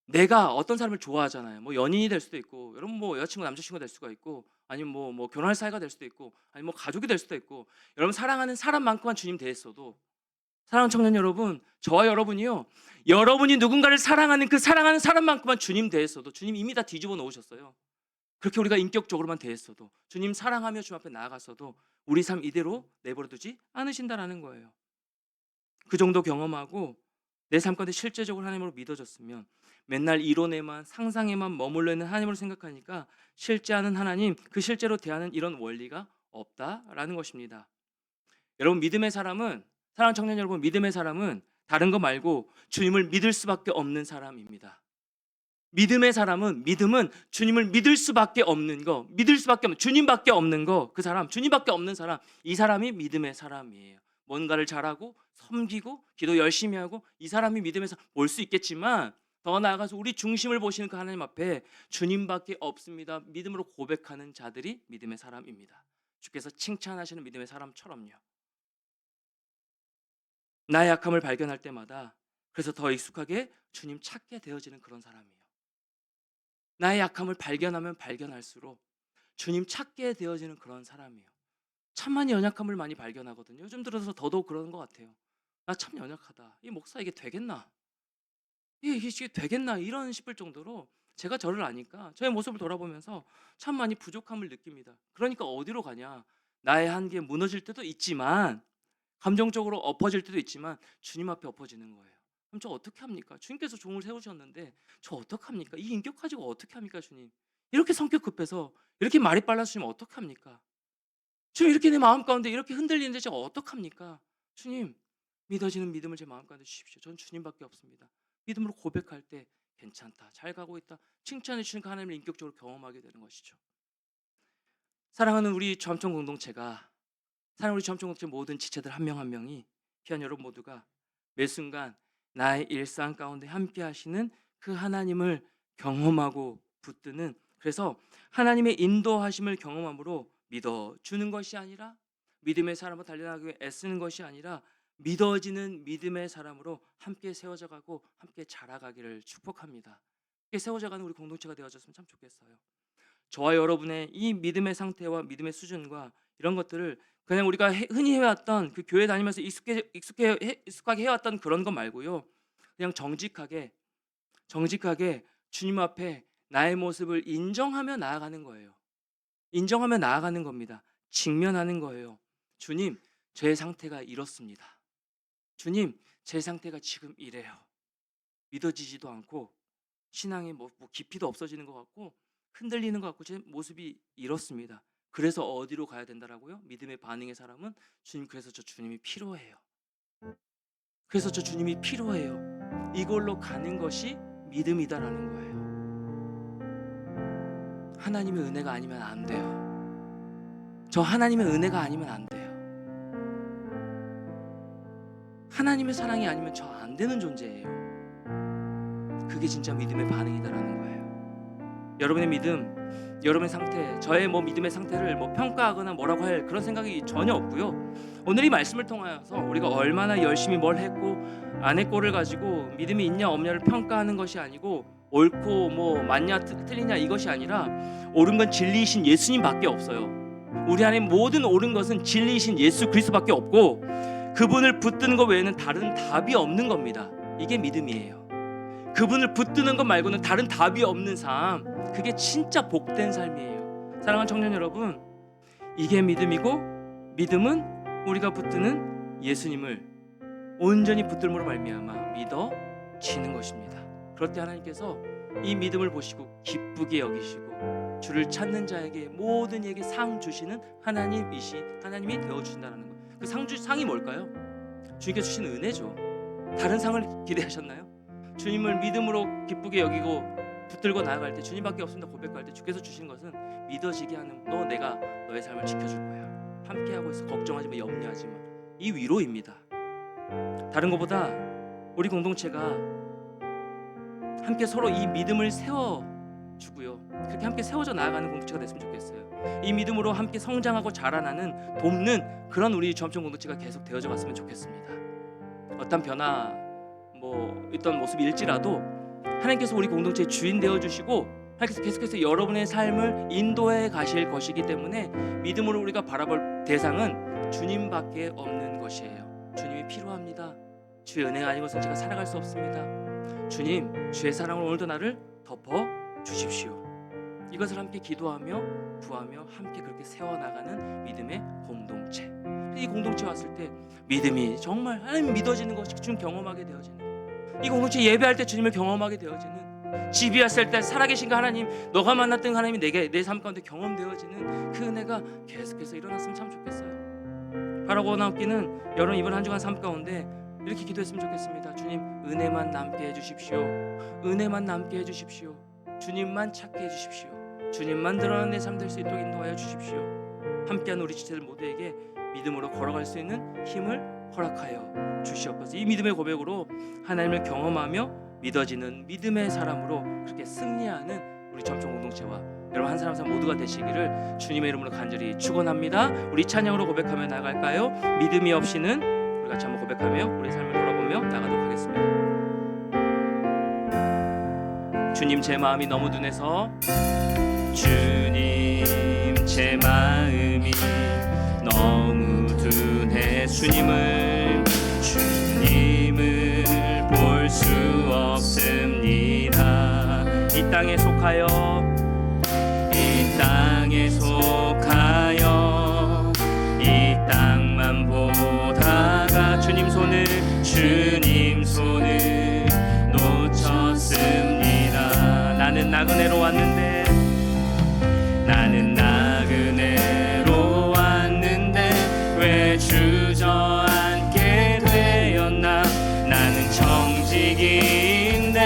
내가 어떤 사람을 좋아하잖아요. 뭐 연인이 될 수도 있고, 여러분 뭐 여자친구 남자친구가 될 수가 있고, 아니면 뭐 결혼할 사이가 될 수도 있고, 아니면 뭐 가족이 될 수도 있고, 여러분 사랑하는 사람만큼만 주님 대했어도, 사랑하는 청년 여러분, 저와 여러분이요, 여러분이 누군가를 사랑하는 그 사랑하는 사람만큼만 주님 대했어도 주님 이미 다 뒤집어 놓으셨어요. 그렇게 우리가 인격적으로만 대했어도, 주님 사랑하며 주님 앞에 나아갔어도 우리 삶 이대로 내버려두지 않으신다라는 거예요. 그 정도 경험하고 내 삶 가운데 실제적으로 하나님으로 믿어졌으면 맨날 이론에만 상상에만 머물러 있는 하나님으로 생각하니까 실제하는 하나님, 그 실제로 대하는 이런 원리가 없다라는 것입니다. 여러분, 믿음의 사람은, 사랑하는 청년 여러분, 믿음의 사람은 다른 거 말고 주님을 믿을 수밖에 없는 사람입니다. 믿음의 사람은, 믿음은 주님을 믿을 수밖에 없는 거, 믿을 수밖에 없는, 주님밖에 없는 거, 그 사람, 주님밖에 없는 사람, 이 사람이 믿음의 사람이에요. 뭔가를 잘하고 섬기고 기도 열심히 하고 이 사람이 믿음에서 볼 수 있겠지만, 더 나아가서 우리 중심을 보시는 그 하나님 앞에 주님밖에 없습니다. 믿음으로 고백하는 자들이 믿음의 사람입니다. 주께서 칭찬하시는 믿음의 사람처럼요. 나의 약함을 발견할 때마다 그래서 더 익숙하게 주님 찾게 되어지는 그런 사람이에요. 나의 약함을 발견하면 발견할수록 주님 찾게 되어지는 그런 사람이에요. 참 많이 연약함을 많이 발견하거든요. 요즘 들어서 더더욱 그러는 것 같아요. 나 참 연약하다. 이 목사 이게 되겠나? 이게 되겠나? 이런 싶을 정도로 제가 저를 아니까 저의 모습을 돌아보면서 참 많이 부족함을 느낍니다. 그러니까 어디로 가냐? 나의 한계 무너질 때도 있지만, 감정적으로 엎어질 때도 있지만 주님 앞에 엎어지는 거예요. 그럼 저 어떻게 합니까? 주님께서 종을 세우셨는데 저 어떡합니까? 이 인격 가지고 어떻게 합니까, 주님? 이렇게 성격 급해서 이렇게 말이 빨라지면 어떡합니까? 주님, 이렇게 내 마음 가운데 이렇게 흔들리는데 제가 어떡합니까? 주님, 믿어지는 믿음을 제 마음 가운데 주십시오. 전 주님밖에 없습니다. 믿음으로 고백할 때 괜찮다, 잘 가고 있다, 칭찬해 주시는 그 하나님을 인격적으로 경험하게 되는 것이죠. 사랑하는 우리 주암청 공동체가, 사랑하는 우리 주암청 공동체 모든 지체들 한 명 한 명이, 귀한 여러분 모두가 매 순간 나의 일상 가운데 함께 하시는 그 하나님을 경험하고 붙드는, 그래서 하나님의 인도하심을 경험함으로 믿어주는 것이 아니라, 믿음의 사람으로 달려나가기 위해 애쓰는 것이 아니라 믿어지는 믿음의 사람으로 함께 세워져 가고 함께 자라가기를 축복합니다. 함께 세워져가는 우리 공동체가 되어졌으면 참 좋겠어요. 저와 여러분의 이 믿음의 상태와 믿음의 수준과 이런 것들을 그냥 우리가 흔히 해왔던 그 교회 다니면서 익숙하게 해왔던 그런 것 말고요, 그냥 정직하게 주님 앞에 나의 모습을 인정하며 나아가는 거예요. 인정하며 나아가는 겁니다. 직면하는 거예요. 주님, 제 상태가 이렇습니다. 주님, 제 상태가 지금 이래요. 믿어지지도 않고 신앙의 뭐 깊이도 없어지는 것 같고 흔들리는 것 같고 제 모습이 이렇습니다. 그래서 어디로 가야 된다라고요? 믿음의 반응의 사람은, 주님, 그래서 저 주님이 필요해요. 그래서 저 주님이 필요해요. 이걸로 가는 것이 믿음이다라는 거예요. 하나님의 은혜가 아니면 안 돼요. 저 하나님의 은혜가 아니면 안 돼요. 하나님의 사랑이 아니면 저 안 되는 존재예요. 그게 진짜 믿음의 반응이다라는 거예요. 여러분의 믿음, 여러분의 상태, 저의 믿음의 상태를 평가하거나 뭐라고 할 그런 생각이 전혀 없고요. 오늘 이 말씀을 통하여서 우리가 얼마나 열심히 뭘 했고 안 했고를 가지고 믿음이 있냐 없냐를 평가하는 것이 아니고, 옳고 맞냐 틀리냐 이것이 아니라, 옳은 건 진리이신 예수님밖에 없어요. 우리 안에 모든 옳은 것은 진리이신 예수 그리스도밖에 없고, 그분을 붙드는 것 외에는 다른 답이 없는 겁니다. 이게 믿음이에요. 그분을 붙드는 것 말고는 다른 답이 없는 삶, 그게 진짜 복된 삶이에요. 사랑하는 청년 여러분, 이게 믿음이고, 믿음은 우리가 붙드는 예수님을 온전히 붙들므로 말미암아 믿어지는 것입니다. 그럴 때 하나님께서 이 믿음을 보시고 기쁘게 여기시고 주를 찾는 자에게 모든 이에게 상 주시는 하나님이 되어주신다는 것. 그 상이 뭘까요? 주님께서 주신 은혜죠. 다른 상을 기대하셨나요? 주님을 믿음으로 기쁘게 여기고 붙들고 나아갈 때, 주님밖에 없습니다 고백할 때 주께서 주신 것은 믿어지게 하는, 내가 너의 삶을 지켜줄 거야, 함께하고 있어, 걱정하지 마, 염려하지 마, 이 위로입니다. 다른 것보다 우리 공동체가 함께 서로 이 믿음을 세워주고요, 그렇게 함께 세워져 나아가는 공동체가 됐으면 좋겠어요. 이 믿음으로 함께 성장하고 자라나는, 돕는 그런 우리 주암청 공동체가 계속 되어져 갔으면 좋겠습니다. 어떤 변화 있던 모습일지라도 하나님께서 우리 공동체의 주인 되어주시고 하나님께서 계속해서 여러분의 삶을 인도해 가실 것이기 때문에 믿음으로 우리가 바라볼 대상은 주님밖에 없는 것이에요. 주님이 필요합니다. 주의 은혜가 아니고선 제가 살아갈 수 없습니다. 주님, 주의 사랑으로 오늘도 나를 덮어 주십시오. 이것을 함께 기도하며 구하며 함께 그렇게 세워나가는 믿음의 공동체. 이 공동체 왔을 때 믿음이 정말 하나님 믿어지는 것이 좀 경험하게 되어지는, 이 공동체 예배할 때 주님을 경험하게 되어지는, 집이었을 때 살아계신 그 하나님, 너가 만났던 그 하나님이 내 삶 가운데 경험되어지는 그 은혜가 계속해서 일어났으면 참 좋겠어요. 바라고 나옵기는 여러분 이번 한 주간 삶 가운데 이렇게 기도했으면 좋겠습니다. 주님, 은혜만 남게 해주십시오. 은혜만 남게 해주십시오. 주님만 찾게 해주십시오. 주님만 드러나는 내 삶 될 수 있도록 인도하여 주십시오. 함께하는 우리 지체들 모두에게 믿음으로 걸어갈 수 있는 힘을 허락하여 주시옵소서. 이 믿음의 고백으로 하나님을 경험하며 믿어지는 믿음의 사람으로 그렇게 승리하는 우리 점점 공동체와 여러분 한 사람 한 사람 모두가 되시기를 주님의 이름으로 간절히 축원합니다. 우리 찬양으로 고백하며 나갈까요? 믿음이 없이는, 우리 같이 한번 고백하며 우리 삶을 돌아보며 나가도록 하겠습니다. 주님, 제 마음이 너무 둔해서, 주님 제 마음이 너무 둔해 주님을 볼 수 없습니다. 이 땅에 속하여 이 땅만 보다가 주님 손을 놓쳤습니다. 나는 나그네로 왔는데 왜 주저앉게 되었나. 나는 정직인데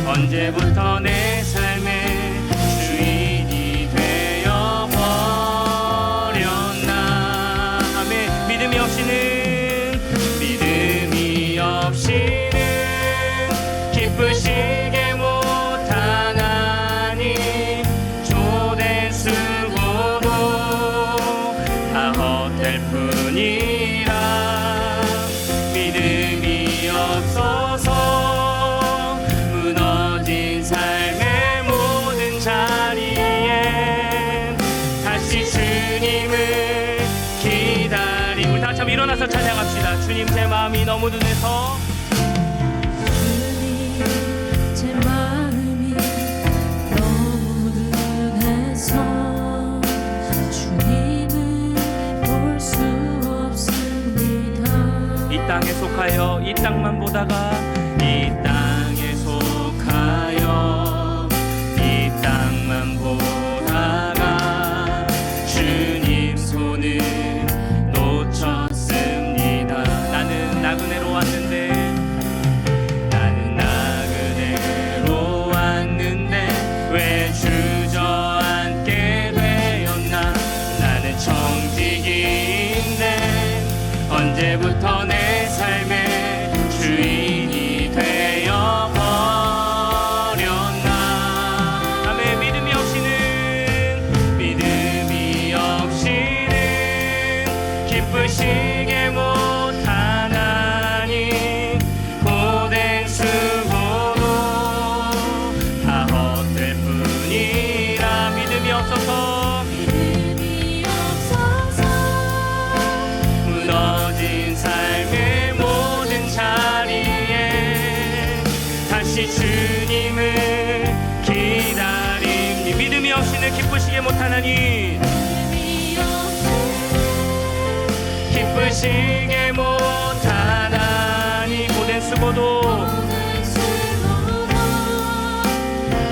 언제부터 내 삶의 주인이 되어버렸나. 아멘. 믿음이 없이는 기쁘시게 못하나니 조대 쓰고도 다 헛될 뿐이라. 믿음이 없어서 무너진 삶의 모든 자리에 다시 주님을 기다리고, 다 같이 한번 일어나서 찬양합시다. 주님, 제 마음이 너무 둔해서, 제 마음이 너무 둔해서 주님을 볼 수 없습니다. 이 땅에 속하여 이 땅만 보다가 주님 손을 놓쳤습니다. 나는 나그네로 왔는데 왜 주저앉게 되었나. 나는 정직인데 언제부터 내 삶의 주인이 되어버렸나. 아멘. 믿음이 없이는 기쁘시게 못하나니 고된 쓰고도 다 헛될 뿐이라. 믿음이 없어서 무너진 삶의 모든 자리에 다시 주님을 기다립니. 믿음이 없이는 기쁘시게 못하나니 고된 쓰고도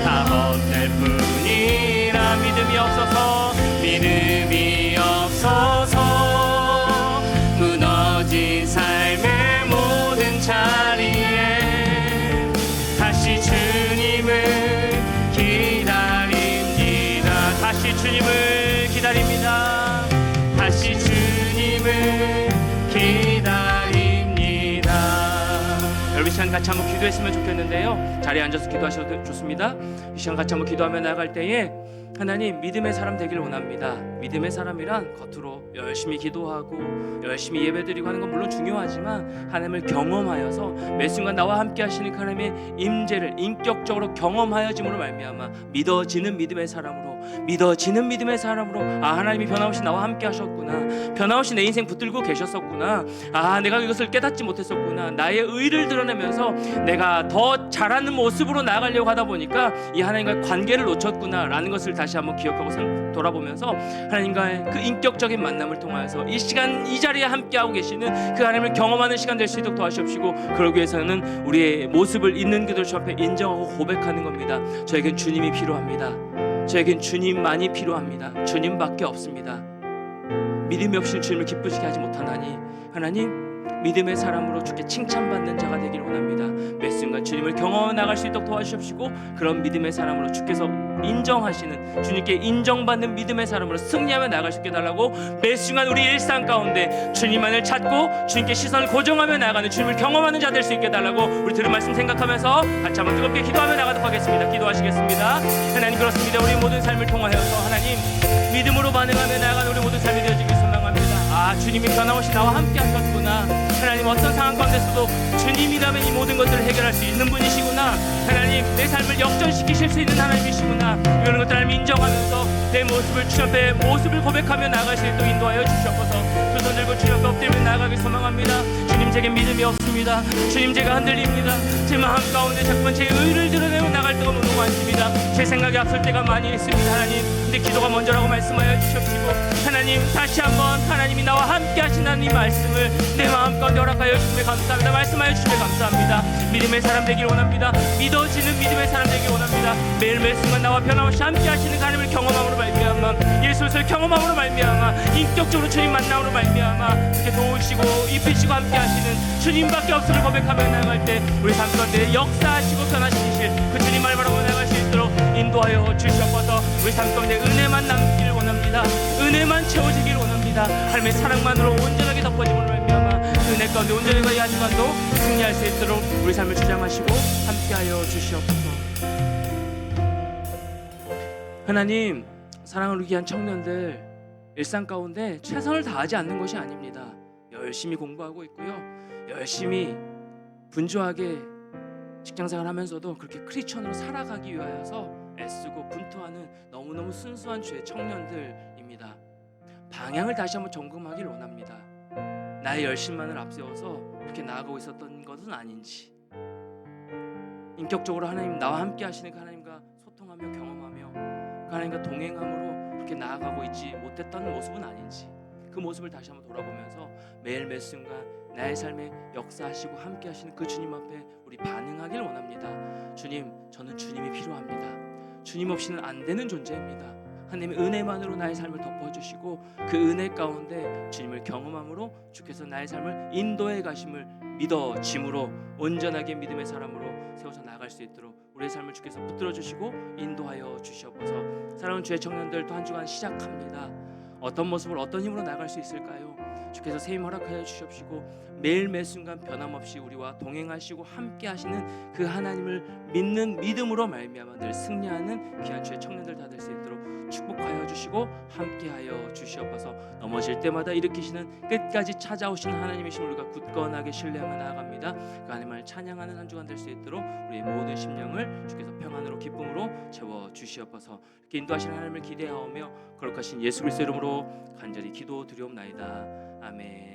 다 헛될 뿐이라. 믿음이 없어서 무너진 삶의 모든 자리에 다시 주님을 기다립니다. 다시 주님을 기다립니다. 여러분 이 시간 같이 한번 기도했으면 좋겠는데요. 자리에 앉아서 기도하셔도 좋습니다. 이 시간 같이 한번 기도하며 나갈 때에 하나님, 믿음의 사람 되길 원합니다. 믿음의 사람이란 겉으로 열심히 기도하고 열심히 예배드리고 하는 건 물론 중요하지만 하나님을 경험하여서 매 순간 나와 함께 하시는 하나님의 임재를 인격적으로 경험하여짐으로 말미암아 믿어지는 믿음의 사람으로 믿어지는 믿음의 사람으로 하나님이 변함없이 나와 함께 하셨구나, 변함없이 내 인생 붙들고 계셨었구나, 내가 이것을 깨닫지 못했었구나, 나의 의를 드러내면서 내가 더 잘하는 모습으로 나아가려고 하다 보니까 이 하나님과의 관계를 놓쳤구나 라는 것을 다시 한번 기억하고 돌아보면서 하나님과의 그 인격적인 만남을 통하여서 이 시간 이 자리에 함께하고 계시는 그 하나님을 경험하는 시간 될 수 있도록 도와주시옵시고, 그러기 위해서는 우리의 모습을 있는 그들 앞에 인정하고 고백하는 겁니다. 저에겐 주님이 필요합니다. 저에겐 주님만이 필요합니다. 주님밖에 없습니다. 믿음이 없이는 주님을 기쁘시게 하지 못하나니 하나님, 믿음의 사람으로 주께 칭찬받는 자가 되기를 원합니다. 매 순간 주님을 경험해 나갈 수 있도록 도와주십시고, 그런 믿음의 사람으로 주께서 인정하시는, 주님께 인정받는 믿음의 사람으로 승리하며 나갈 수 있게 달라고, 매 순간 우리 일상 가운데 주님만을 찾고 주님께 시선을 고정하며 나가는, 주님을 경험하는 자 될 수 있게 달라고 우리 들은 말씀 생각하면서 같이 한번 뜨겁게 기도하며 나가도록 하겠습니다. 기도하시겠습니다. 하나님, 그렇습니다. 우리 모든 삶을 통하여서 하나님 믿음으로 반응하며 나아가는 우리 모든 삶이 되어지길 소망합니다. 주님이 변함없이 나와 함께 하셨구나. 하나님, 어떤 상황 가운데서도 주님이라면 이 모든 것들을 해결할 수 있는 분이시구나. 하나님, 내 삶을 역전시키실 수 있는 하나님이시구나. 이런 것들을 하나님 인정하면서 내 모습을 주 앞에 모습을 고백하며 나아갈 수 있도록 인도하여 주시옵소서. 두 손 들고 주 앞에 엎드리며 나아가길 소망합니다. 주님, 제게 믿음이 없습니다. 주님, 제가 흔들립니다. 제 마음 가운데 자꾸만 제 의를 드러내며 나갈 때가 너무 많습니다. 제 생각이 앞설 때가 많이 있습니다. 하나님, 근데 기도가 먼저라고 말씀하여 주시옵시고, 하나님, 다시 한번 하나님이 나와 함께 하신다는 이 말씀을 내 마음 가운데 허락하여 주시면 감사합니다. 말씀하여 주시면 감사합니다. 믿음의 사람 되길 원합니다. 믿어지는 믿음의 사람 되길 원합니다. 매일 매 순간 나와 변함없이 함께 하시는 하나님을 경험함으로 말미암아, 예수를 경험함으로 말미암아, 인격적으로 주님 만남으로 말미암아 이렇게 도우시고 입히시고 함께 하시는 주님밖에 없음을 고백하며 나아갈 때 우리 삶 가운데 역사하시고 변화시키실 그 주님을 바라보며 나아갈 수 있도록 인도하여 주시옵소서. 우리 삶 가운데 은혜만 남기를 원합니다. 은혜만 채워지기를 원합니다. 하나님의 사랑만으로 온전하게 덮어짐으로 말미암아 은혜 가운데 온전히 가야 하지만도 승리할 수 있도록 우리 삶을 주장하시고 함께하여 주시옵소서. 하나님, 사랑을 위한 청년들 일상 가운데 최선을 다하지 않는 것이 아닙니다. 열심히 공부하고 있고요, 열심히 분주하게 직장생활 하면서도 그렇게 크리스천으로 살아가기 위하여서 애쓰고 분투하는 너무너무 순수한 주의 청년들입니다. 방향을 다시 한번 점검하기를 원합니다. 나의 열심만을 앞세워서 그렇게 나아가고 있었던 것은 아닌지, 인격적으로 하나님 나와 함께 하시는 그 하나님과 소통하며 경험하며 그 하나님과 동행함으로 그렇게 나아가고 있지 못했던 모습은 아닌지, 그 모습을 다시 한번 돌아보면서 매일 매 순간 나의 삶에 역사하시고 함께 하시는 그 주님 앞에 우리 반응하길 원합니다. 주님, 저는 주님이 필요합니다. 주님 없이는 안 되는 존재입니다. 하나님의 은혜만으로 나의 삶을 덮어주시고 그 은혜 가운데 주님을 경험함으로 주께서 나의 삶을 인도해 가심을 믿어짐으로 온전하게 믿음의 사람으로 세워서 나아갈 수 있도록 우리의 삶을 주께서 붙들어 주시고 인도하여 주시옵소서. 사랑하는 주의 청년들, 또 한 주간 시작합니다. 어떤 모습으로 어떤 힘으로 나아갈 수 있을까요? 주께서 새 힘 허락하여 주시옵시고 매일 매 순간 변함없이 우리와 동행하시고 함께 하시는 그 하나님을 믿는 믿음으로 말미암아 늘 승리하는 귀한 주의 청년들 다 될 수 있도록 축복하여 주시고 함께하여 주시옵소서. 넘어질 때마다 일으키시는 끝까지 찾아오시는 하나님이신 우리가 굳건하게 신뢰하며 나아갑니다. 그 하나님을 찬양하는 한 주간 될 수 있도록 우리의 모든 심령을 주께서 평안으로 기쁨으로 채워 주시옵소서. 이렇게 인도하시는 하나님을 기대하오며 거룩하신 예수 그리스도 이름으로 간절히 기도 드리옵나이다. 아멘.